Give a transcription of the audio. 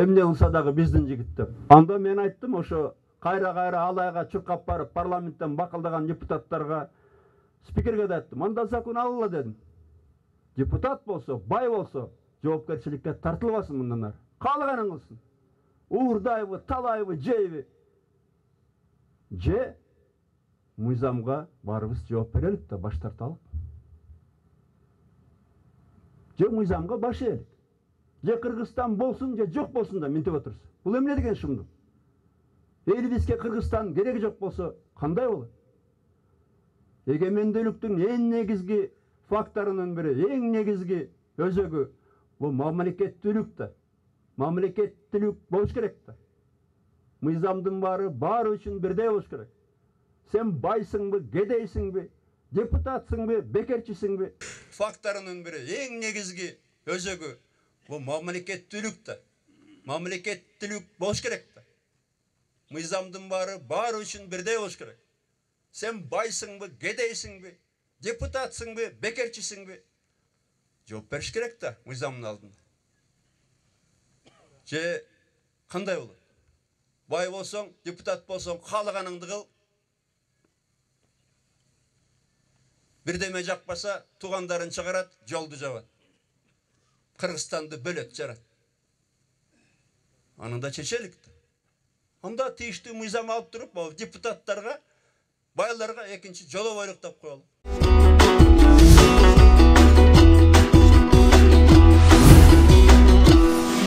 эмне кылса дагы биздин жигит деп. Анда мен айттым, ошо кайра алайга чуркап барып парламенттен бакылдаган депутаттарга, спикерге да айттым. Анда закон алгыла дедим. Депутат болсо, бай болсо, жоопкерчиликке тартылбасын мындан ары. Каалаганын кылсын. Уурдайбы, талайбы, жейби. Же мыйзамга барыбыз жооп берелик да баш тарталык. Же мыйзамга баш ээлик. Же Кыргызстан болсун, же жок болсун да минтип отурсун. Бул эмне деген шумдук? Элибизге Кыргызстан кереги жок болсо кандай болот? Эгемендүүлүктүн эң негизги факторунун бири, эң негизги өзөгү бул мамлекеттүүлүк да. Мамлекеттүүлүк болуш керек да. Мыйзамдын баары үчүн бирдей болуш керек. Сен байсыңбы, кедейсиңби, депутатсыңбы, бекерчисиңби? Факторунун бири, эң негизги өзөгү бул мамлекеттүүлүк да. Мамлекеттүүлүк болуш керек да. Мыйзамдын баары үчүн бирдей болуш керек. Сен байсыңбы, кедейсиңби, депутатсыңбы, бекерчисиңби? Жооп бериш керек да мыйзамдын алдында. Же кандай болот? Бай болсоң, депутат болсоң, каалаганыңды кыл. Бирдеме жакпаса, туугандарын чыгарат, жолду жабат. Кыргызстанды бөлөт, жарат. Анында чечелик да. Анда тийиштүү мыйзам алып туруп, депутаттарга, байларга экинчи жоло бойлуктап коелу.